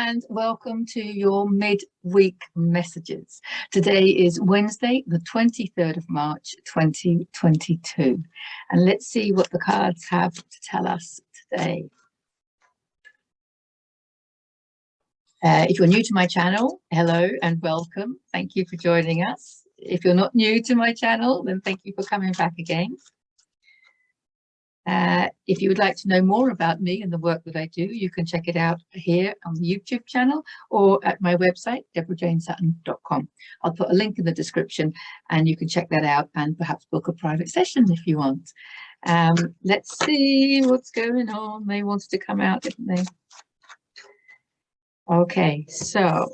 and welcome to your midweek messages. Today is Wednesday, the 23rd of March, 2022. And let's see what the cards have to tell us today. If you're new to my channel, hello and welcome. Thank you for joining us. If you're not new to my channel, then thank you for coming back again. If you would like to know more about me and the work that I do, you can check it out here on the YouTube channel or at my website, deborahjanesutton.com. I'll put a link in the description and you can check that out and perhaps book a private session if you want. Let's see what's going on. They wanted to come out, didn't they? Okay, so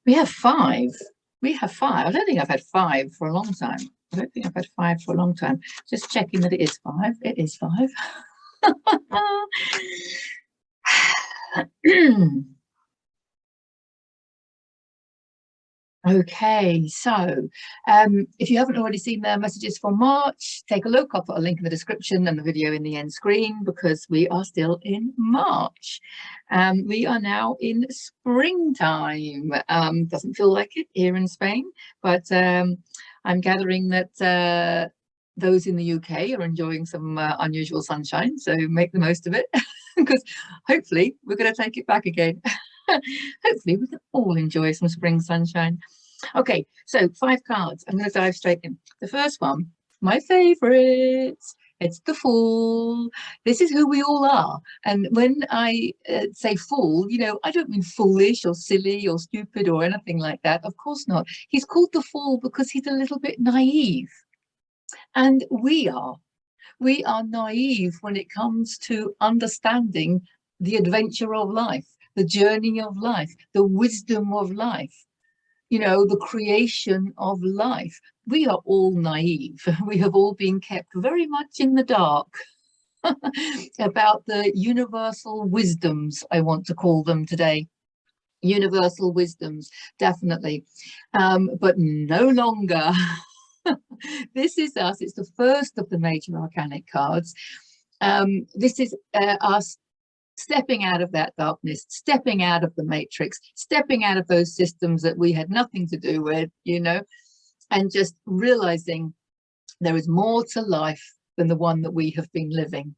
we have five. I don't think I've had five for a long time. I don't think I've had five for a long time. Just checking that it is five. It is five. Okay, so if you haven't already seen the messages for March, take a look. I'll put a link in the description and the video in the end screen because we are still in March. We are now in springtime. Doesn't feel like it here in Spain, but I'm gathering that those in the UK are enjoying some unusual sunshine, so make the most of it because hopefully we're going to take it back again. Hopefully we can all enjoy some spring sunshine. Okay, so 5 cards. I'm going to dive straight in. The first one, my favorites. It's the Fool. This is who we all are. And when I say fool, you know, I don't mean foolish or silly or stupid or anything like that. Of course not. He's called the Fool because he's a little bit naive. And we are. We are naive when it comes to understanding the adventure of life, the journey of life, the wisdom of life, you know, the creation of life. We are all naive. We have all been kept very much in the dark about the universal wisdoms, I want to call them today. Universal wisdoms, definitely, but no longer. This is us. It's the first of the major arcanic cards. This is us stepping out of that darkness, stepping out of the matrix, stepping out of those systems that we had nothing to do with, you know, and just realizing there is more to life than the one that we have been living.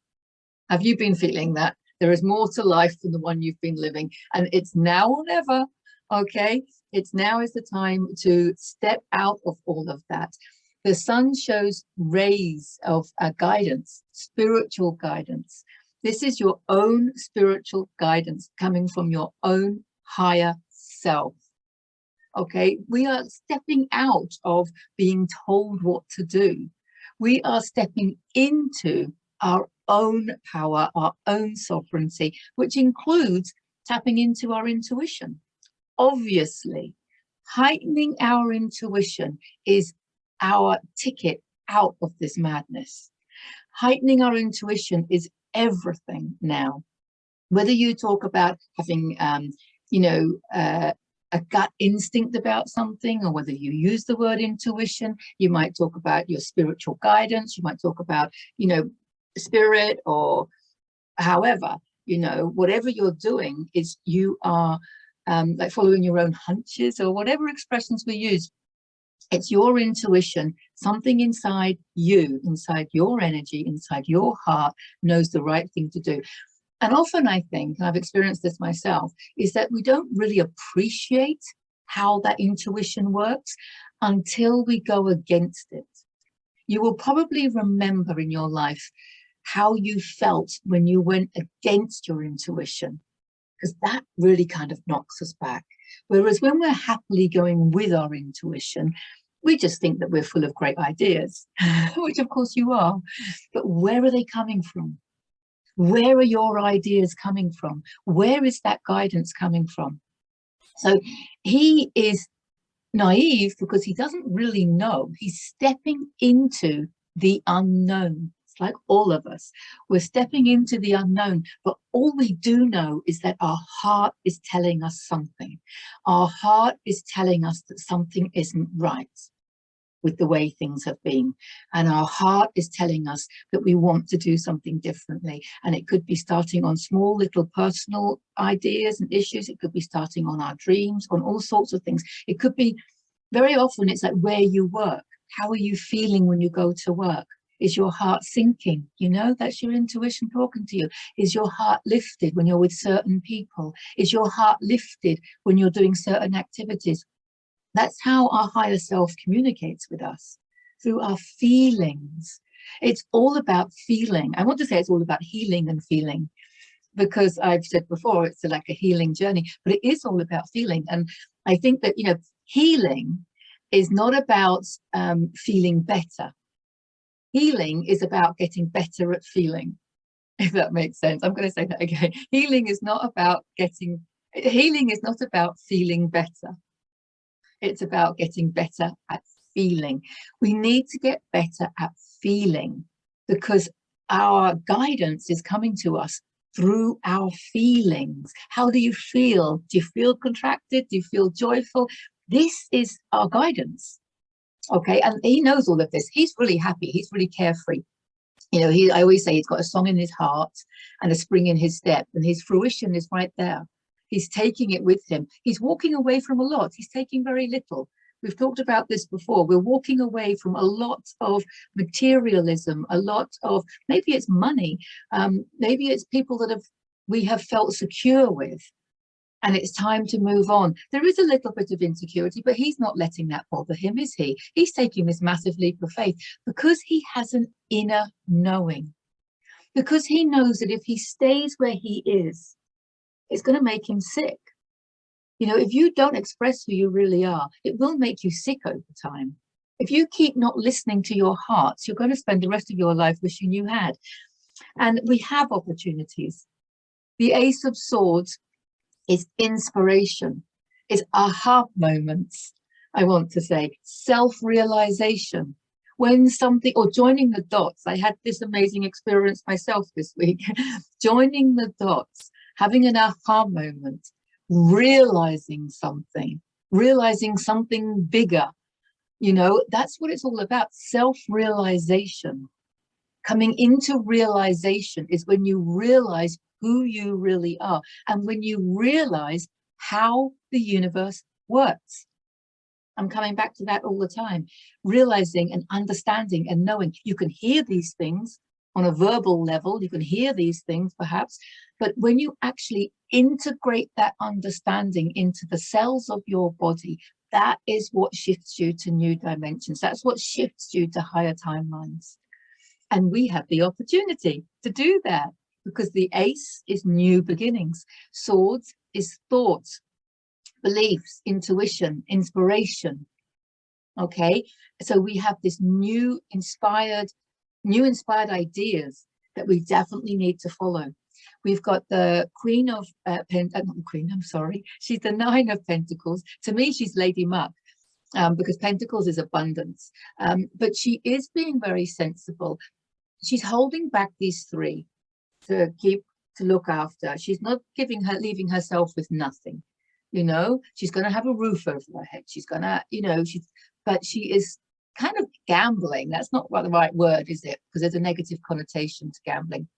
Have you been feeling that? There is more to life than the one you've been living, and it's now or never. Okay, it's now is the time to step out of all of that. The sun shows rays of guidance, spiritual guidance. This is your own spiritual guidance coming from your own higher self. Okay, we are stepping out of being told what to do. We are stepping into our own power, our own sovereignty, which includes tapping into our intuition. Obviously, heightening our intuition is our ticket out of this madness. Heightening our intuition is everything now. Whether you talk about having you know, a gut instinct about something, or whether you use the word intuition, you might talk about your spiritual guidance, you might talk about, you know, spirit, or however, you know, whatever you're doing is you are like following your own hunches, or whatever expressions we use. It's your intuition, something inside you, inside your energy, inside your heart knows the right thing to do. And often I think, and I've experienced this myself, is that we don't really appreciate how that intuition works until we go against it. You will probably remember in your life how you felt when you went against your intuition, because that really kind of knocks us back. Whereas when we're happily going with our intuition, we just think that we're full of great ideas, which of course you are. But where are they coming from? Where are your ideas coming from? Where is that guidance coming from? So he is naive because he doesn't really know. He's stepping into the unknown. Like all of us, we're stepping into the unknown, but all we do know is that our heart is telling us something. Our heart is telling us that something isn't right. with the way things have been. And our heart is telling us that we want to do something differently. And it could be starting on small little personal ideas and issues. It could be starting on our dreams, on all sorts of things. It could be, very often it's like where you work. How are you feeling when you go to work? Is your heart sinking? You know, that's your intuition talking to you. Is your heart lifted when you're with certain people? Is your heart lifted when you're doing certain activities? That's how our higher self communicates with us, through our feelings. It's all about feeling. I want to say it's all about healing and feeling, because I've said before, it's like a healing journey, but it is all about feeling. And I think that, you know, healing is not about feeling better. Healing is about getting better at feeling, if that makes sense. I'm going to say that again. Healing is not about feeling better. It's about getting better at feeling. We need to get better at feeling, because our guidance is coming to us through our feelings. How do you feel? Do you feel contracted? Do you feel joyful? This is our guidance. Okay, and he knows all of this. He's really happy. He's really carefree. You know, I always say he's got a song in his heart and a spring in his step, and his fruition is right there. He's taking it with him. He's walking away from a lot. He's taking very little. We've talked about this before. We're walking away from a lot of materialism, a lot of, maybe it's money, maybe it's people that we have felt secure with, and it's time to move on. There is a little bit of insecurity, but he's not letting that bother him, is he? He's taking this massive leap of faith because he has an inner knowing, because he knows that if he stays where he is, it's going to make him sick. You know, if you don't express who you really are, it will make you sick over time. If you keep not listening to your hearts, you're going to spend the rest of your life wishing you had. And we have opportunities. The Ace of Swords is inspiration, is aha moments, I want to say, self-realization. When something, or joining the dots. I had this amazing experience myself this week. Joining the dots, having an aha moment, realizing something bigger. You know, that's what it's all about. Self-realization. Coming into realization is when you realize who you really are, and when you realize how the universe works. I'm coming back to that all the time. Realizing and understanding and knowing. You can hear these things on a verbal level, you can hear these things perhaps, but when you actually integrate that understanding into the cells of your body, that is what shifts you to new dimensions. That's what shifts you to higher timelines. And we have the opportunity to do that, because the Ace is new beginnings. Swords is thoughts, beliefs, intuition, inspiration. Okay, so we have this new inspired ideas that we definitely need to follow. We've got the Queen of she's the Nine of Pentacles. To me, she's Lady Muck, because Pentacles is abundance, but she is being very sensible. She's holding back these three to look after. She's not leaving herself with nothing. You know, she's going to have a roof over her head. She's going to, you know, but she is kind of gambling. That's not the right word, is it? Because there's a negative connotation to gambling.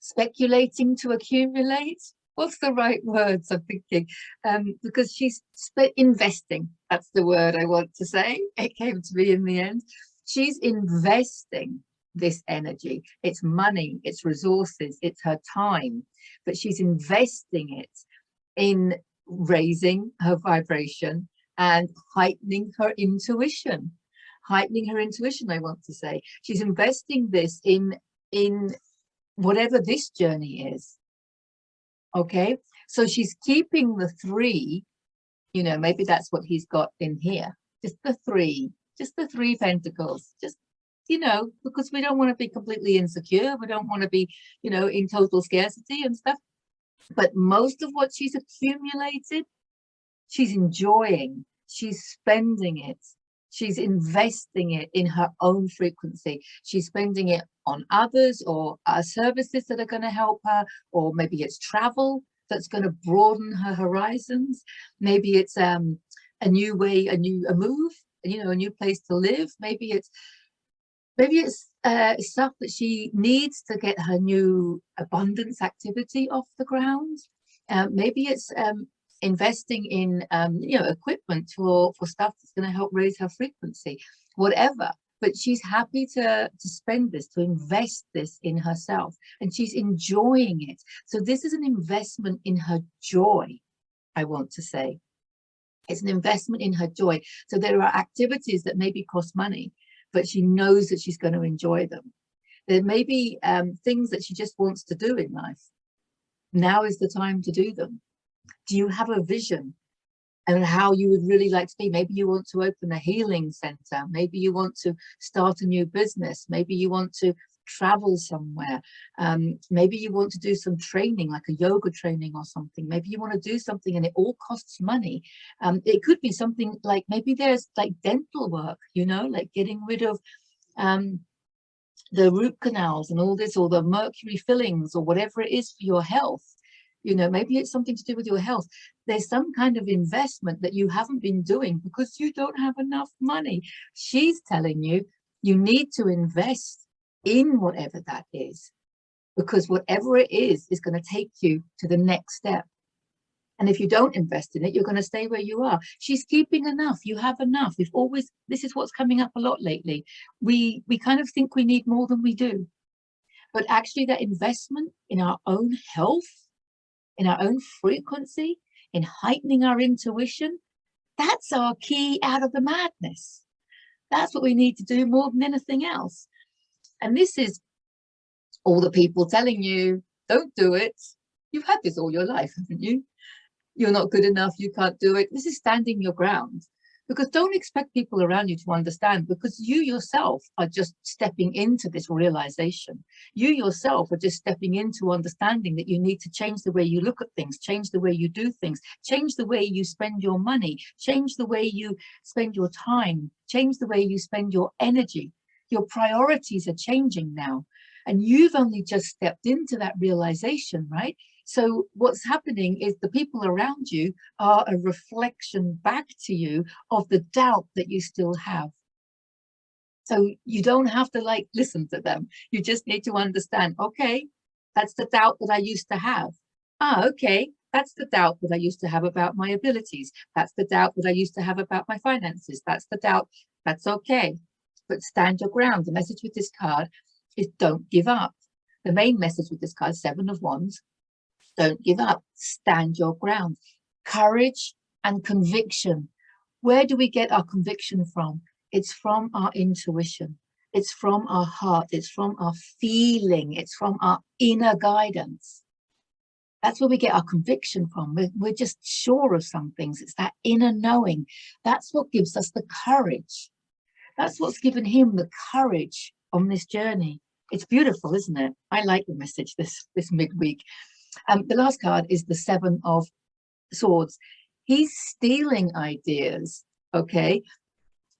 Speculating to accumulate. What's the right words I'm thinking? Because she's investing. That's the word I want to say. It came to me in the end. She's investing this energy. It's money, it's resources, it's her time, but she's investing it in raising her vibration and heightening her intuition. I want to say. She's investing this in whatever this journey is. Okay, so she's keeping the three, you know, maybe that's what he's got in here, just the three pentacles, just, you know, because we don't want to be completely insecure, we don't want to be, you know, in total scarcity and stuff. But most of what she's accumulated, she's enjoying, she's spending it, she's investing it in her own frequency. She's spending it on others, or services that are going to help her, or maybe it's travel that's going to broaden her horizons. Maybe it's a new way, a move you know, a new place to live. Maybe it's stuff that she needs to get her new abundance activity off the ground. Maybe it's investing in you know, equipment for stuff that's going to help raise her frequency, whatever. But she's happy to spend this, to invest this in herself, and she's enjoying it. So this is an investment in her joy, I want to say. It's an investment in her joy. So there are activities that maybe cost money, but she knows that she's going to enjoy them. There may be things that she just wants to do in life. Now is the time to do them. Do you have a vision and how you would really like to be? Maybe you want to open a healing center. Maybe you want to start a new business. Maybe you want to travel somewhere. Maybe you want to do some training, like a yoga training or something. Maybe you want to do something and it all costs money. It could be something like, maybe there's like dental work, you know, like getting rid of the root canals and all this, or the mercury fillings, or whatever it is for your health. You know, maybe it's something to do with your health. There's some kind of investment that you haven't been doing because you don't have enough money. She's telling you, you need to invest in whatever that is, because whatever it is going to take you to the next step. And if you don't invest in it, you're going to stay where you are. She's keeping enough. You have enough. We've always, this is what's coming up a lot lately. We kind of think we need more than we do. But actually that investment in our own health, in our own frequency, in heightening our intuition, that's our key out of the madness. That's what we need to do more than anything else. And this is all the people telling you, don't do it. You've had this all your life, haven't you? You're not good enough, you can't do it. This is standing your ground. Because don't expect people around you to understand, because you yourself are just stepping into this realization. You yourself are just stepping into understanding that you need to change the way you look at things, change the way you do things, change the way you spend your money, change the way you spend your time, change the way you spend your energy. Your priorities are changing now. And you've only just stepped into that realization, right? So what's happening is the people around you are a reflection back to you of the doubt that you still have. So you don't have to like listen to them. You just need to understand, okay, that's the doubt that I used to have. Ah, okay, that's the doubt that I used to have about my abilities. That's the doubt that I used to have about my finances. That's the doubt. That's okay. But stand your ground. The message with this card is don't give up. The main message with this card, 7 of Wands, don't give up, stand your ground. Courage and conviction. Where do we get our conviction from? It's from our intuition. It's from our heart. It's from our feeling. It's from our inner guidance. That's where we get our conviction from. We're just sure of some things. It's that inner knowing. That's what gives us the courage. That's what's given him the courage on this journey. It's beautiful, isn't it? I like the message this midweek. The last card is the 7 of Swords. He's stealing ideas, okay?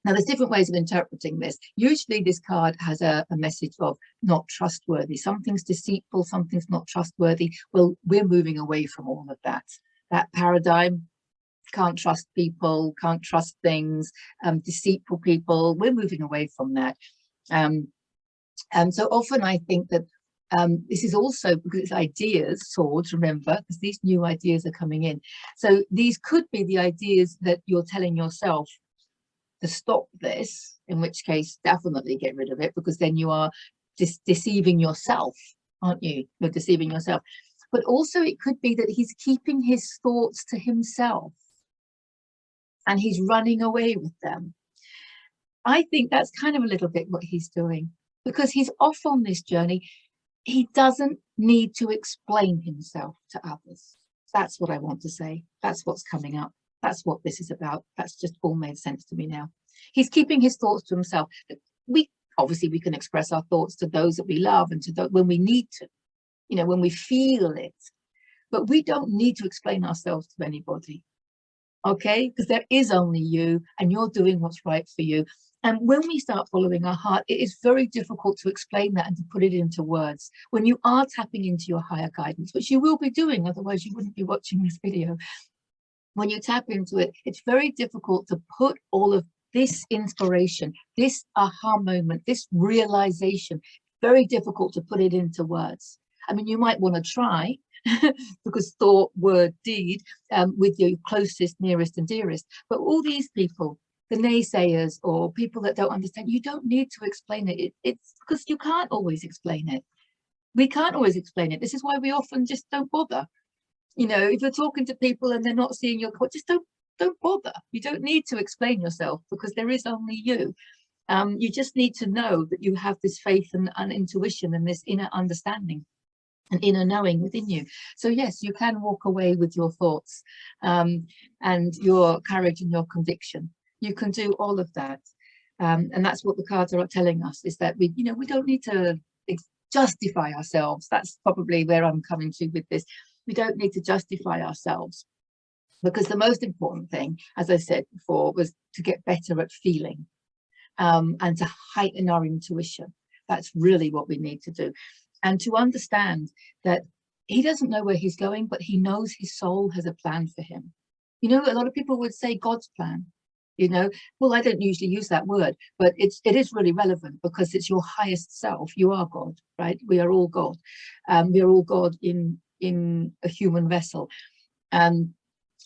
Now, there's different ways of interpreting this. Usually this card has a message of not trustworthy. Something's deceitful, something's not trustworthy. Well, we're moving away from all of that. That paradigm, can't trust people, can't trust things, deceitful people. We're moving away from that. So often I think that this is also because it's ideas, swords, remember, because these new ideas are coming in. So these could be the ideas that you're telling yourself to stop this, in which case definitely get rid of it, because then you are deceiving yourself, aren't you? You're deceiving yourself. But also it could be that he's keeping his thoughts to himself and he's running away with them. I think that's kind of a little bit what he's doing, because he's off on this journey. He doesn't need to explain himself to others. That's what I want to say. That's what's coming up. That's what this is about. That's just all made sense to me now. He's keeping his thoughts to himself. Obviously we can express our thoughts to those that we love and to those when we need to, you know, when we feel it. But we don't need to explain ourselves to anybody, okay? Because there is only you, and you're doing what's right for you. And when we start following our heart, it is very difficult to explain that and to put it into words. When you are tapping into your higher guidance, which you will be doing, otherwise you wouldn't be watching this video. When you tap into it, it's very difficult to put all of this inspiration, this aha moment, this realization. Very difficult to put it into words. I mean, you might want to try because thought, word, deed, with your closest, nearest and dearest. But all these people, the naysayers or people that don't understand, you don't need to explain it. It's because you can't always explain it. We can't always explain it. This is why we often just don't bother. You know, if you're talking to people and they're not seeing your point, just don't bother. You don't need to explain yourself because there is only you. You just need to know that you have this faith and intuition and this inner understanding and inner knowing within you. So yes, you can walk away with your thoughts and your courage and your conviction. You can do all of that. And that's what the cards are telling us, is that we don't need to justify ourselves. That's probably where I'm coming to with this. We don't need to justify ourselves, because the most important thing, as I said before, was to get better at feeling and to heighten our intuition. That's really what we need to do. And to understand that he doesn't know where he's going, but he knows his soul has a plan for him. You know, a lot of people would say God's plan, you know. Well, I don't usually use that word, but it is really relevant because it's your highest self. You are God, right? We are all God. We are all God in a human vessel.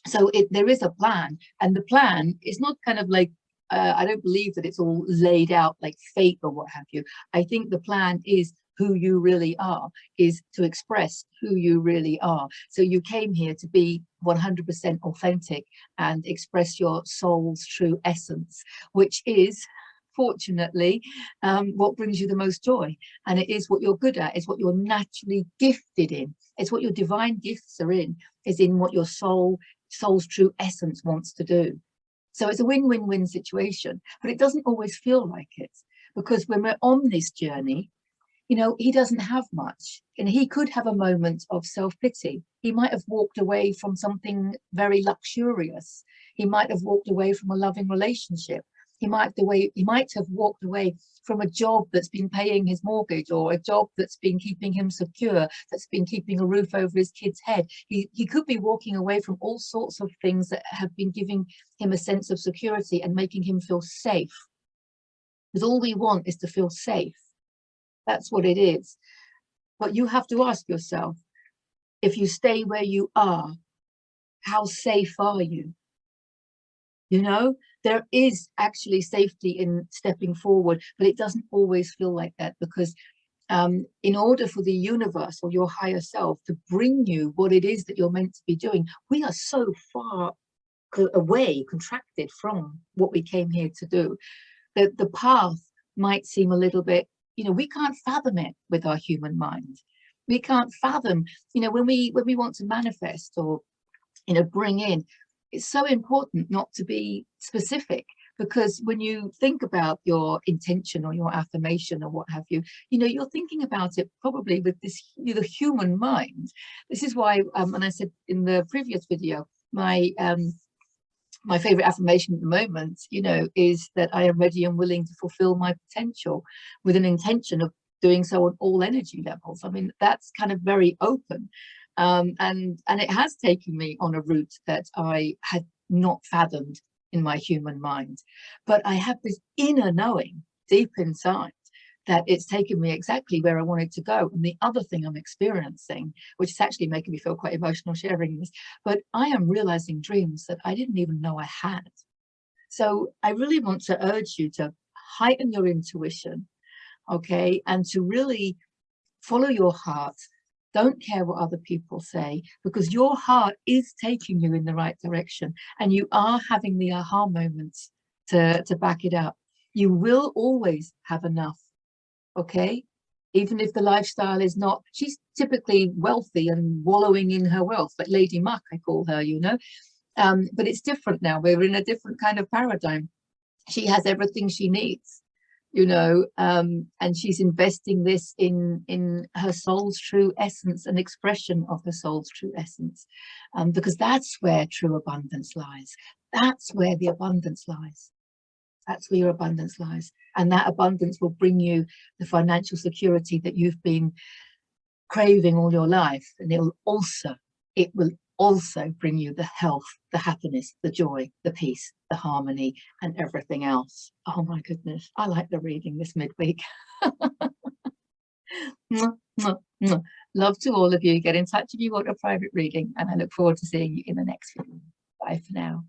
So there is a plan, and the plan is not kind of like, I don't believe that it's all laid out like fate or what have you. I think the plan is who you really are, is to express who you really are. So you came here to be 100% authentic and express your soul's true essence, which is, fortunately, what brings you the most joy. And it is what you're good at. It's what you're naturally gifted in. It's what your divine gifts are in, is in what your soul's true essence wants to do. So it's a win-win-win situation, but it doesn't always feel like it, because when we're on this journey, you know, he doesn't have much, and he could have a moment of self-pity. He might have walked away from something very luxurious. He might have walked away from a loving relationship. He might have walked away from a job that's been paying his mortgage, or a job that's been keeping him secure, that's been keeping a roof over his kid's head. He could be walking away from all sorts of things that have been giving him a sense of security and making him feel safe. Because all we want is to feel safe. That's what it is. But you have to ask yourself, if you stay where you are, how safe are you? You know, there is actually safety in stepping forward, but it doesn't always feel like that, because in order for the universe or your higher self to bring you what it is that you're meant to be doing, we are so far away, contracted from what we came here to do, that the path might seem a little bit, you know, we can't fathom it with our human mind. We can't fathom, you know, when we want to manifest or, you know, bring in, it's so important not to be specific, because when you think about your intention or your affirmation or what have you, you know, you're thinking about it probably with this, you know, the human mind. This is why, and I said in the previous video, my favorite affirmation at the moment, you know, is that I am ready and willing to fulfill my potential, with an intention of doing so on all energy levels. I mean, that's kind of very open. And it has taken me on a route that I had not fathomed in my human mind. But I have this inner knowing deep inside that it's taken me exactly where I wanted to go. And the other thing I'm experiencing, which is actually making me feel quite emotional sharing this, but I am realizing dreams that I didn't even know I had. So I really want to urge you to heighten your intuition, okay, and to really follow your heart. Don't care what other people say, because your heart is taking you in the right direction, and you are having the aha moments to back it up. You will always have enough, okay? Even if the lifestyle is not, she's typically wealthy and wallowing in her wealth, like Lady Muck, I call her, you know. But it's different now. We're in a different kind of paradigm. She has everything she needs, you know, and she's investing this in her soul's true essence and expression of her soul's true essence, because that's where true abundance lies. That's where the abundance lies. That's where your abundance lies. And that abundance will bring you the financial security that you've been craving all your life. And it will also bring you the health, the happiness, the joy, the peace, the harmony, and everything else. Oh my goodness, I like the reading this midweek. Mwah, mwah, mwah. Love to all of you. Get in touch if you want a private reading, and I look forward to seeing you in the next video. Bye for now.